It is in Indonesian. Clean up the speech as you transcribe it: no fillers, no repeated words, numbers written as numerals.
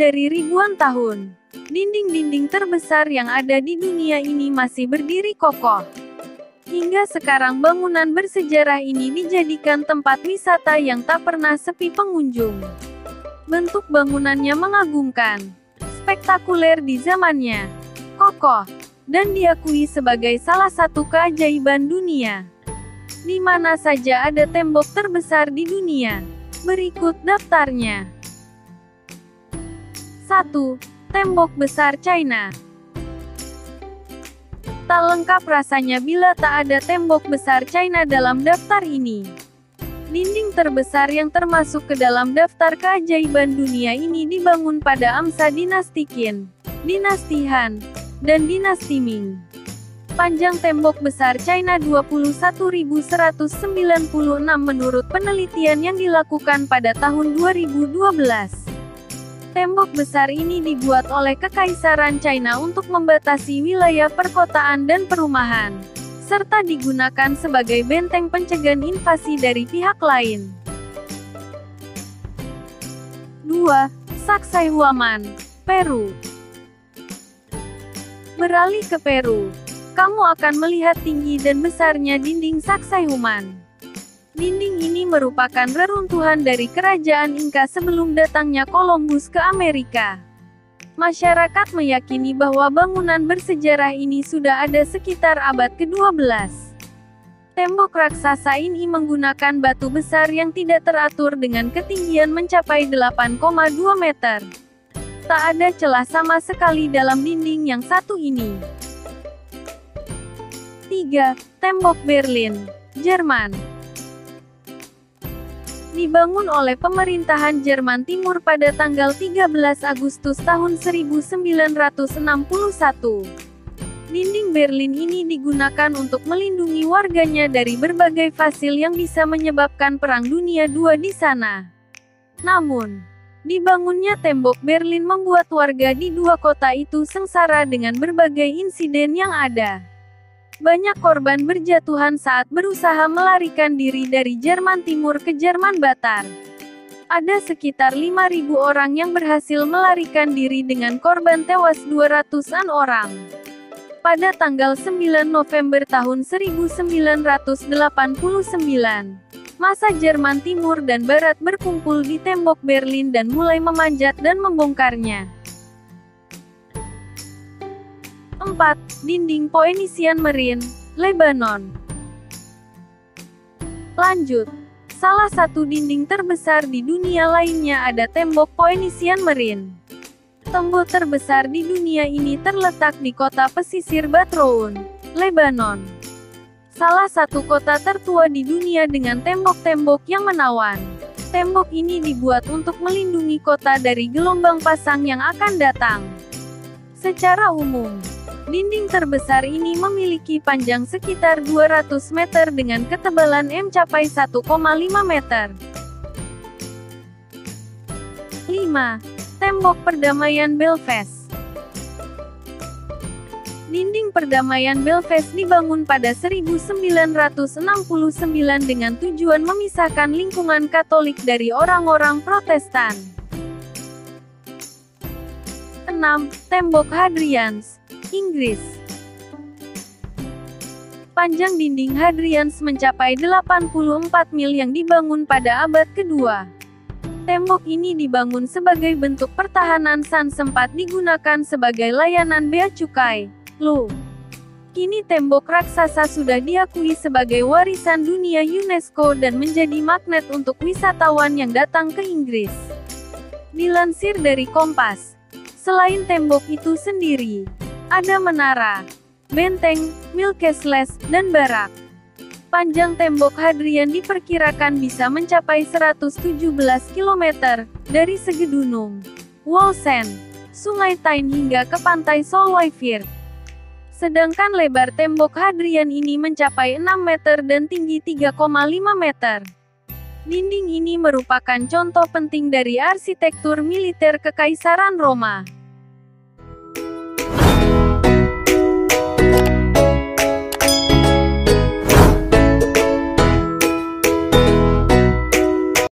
dari ribuan tahun, dinding-dinding terbesar yang ada di dunia ini masih berdiri kokoh. Hingga sekarang bangunan bersejarah ini dijadikan tempat wisata yang tak pernah sepi pengunjung. Bentuk bangunannya mengagumkan, spektakuler di zamannya, kokoh, dan diakui sebagai salah satu keajaiban dunia. Di mana saja ada tembok terbesar di dunia. Berikut daftarnya. 1. Tembok besar China. Tak lengkap rasanya bila tak ada tembok besar China dalam daftar ini. Dinding terbesar yang termasuk ke dalam daftar keajaiban dunia ini dibangun pada masa dinasti Qin, dinasti Han, dan dinasti Ming. Panjang tembok besar China 21.196 menurut penelitian yang dilakukan pada tahun 2012. Tembok besar ini dibuat oleh Kekaisaran China untuk membatasi wilayah perkotaan dan perumahan, serta digunakan sebagai benteng pencegahan invasi dari pihak lain. 2. Sacsayhuaman, Peru. Beralih ke Peru, kamu akan melihat tinggi dan besarnya dinding Sacsayhuaman. Dinding ini merupakan reruntuhan dari kerajaan Inca sebelum datangnya Columbus ke Amerika. Masyarakat meyakini bahwa bangunan bersejarah ini sudah ada sekitar abad ke-12. Tembok raksasa ini menggunakan batu besar yang tidak teratur dengan ketinggian mencapai 8,2 meter. Tak ada celah sama sekali dalam dinding yang satu ini. 3. Tembok Berlin, Jerman. Dibangun oleh pemerintahan Jerman Timur pada tanggal 13 Agustus tahun 1961. Dinding Berlin ini digunakan untuk melindungi warganya dari berbagai fasil yang bisa menyebabkan Perang Dunia II di sana. Namun, dibangunnya tembok Berlin membuat warga di dua kota itu sengsara dengan berbagai insiden yang ada. Banyak korban berjatuhan saat berusaha melarikan diri dari Jerman Timur ke Jerman Barat. Ada sekitar 5.000 orang yang berhasil melarikan diri dengan korban tewas 200-an orang. Pada tanggal 9 November tahun 1989, massa Jerman Timur dan Barat berkumpul di tembok Berlin dan mulai memanjat dan membongkarnya. 4. Dinding Phoenician Marine, Lebanon. Lanjut. Salah satu dinding terbesar di dunia lainnya ada tembok Phoenician Marine. Tembok terbesar di dunia ini terletak di kota pesisir Batroun, Lebanon. Salah satu kota tertua di dunia dengan tembok-tembok yang menawan. Tembok ini dibuat untuk melindungi kota dari gelombang pasang yang akan datang. Secara umum, dinding terbesar ini memiliki panjang sekitar 200 meter dengan ketebalan mencapai 1,5 meter. 5. Tembok Perdamaian Belfast. Dinding Perdamaian Belfast dibangun pada 1969 dengan tujuan memisahkan lingkungan Katolik dari orang-orang Protestan. 6. Tembok Hadrians, Inggris. Panjang dinding Hadrians mencapai 84 mil yang dibangun pada abad kedua. Tembok ini dibangun sebagai bentuk pertahanan dan sempat digunakan sebagai layanan bea cukai. Kini tembok raksasa sudah diakui sebagai warisan dunia UNESCO dan menjadi magnet untuk wisatawan yang datang ke Inggris. Dilansir dari Kompas, selain tembok itu sendiri, ada menara, benteng, Milkesles, dan barak. Panjang tembok Hadrian diperkirakan bisa mencapai 117 km, dari Segedunung, Wallsend, Sungai Tyne hingga ke pantai Solwayfirth. Sedangkan lebar tembok Hadrian ini mencapai 6 meter dan tinggi 3,5 meter. Dinding ini merupakan contoh penting dari arsitektur militer Kekaisaran Roma.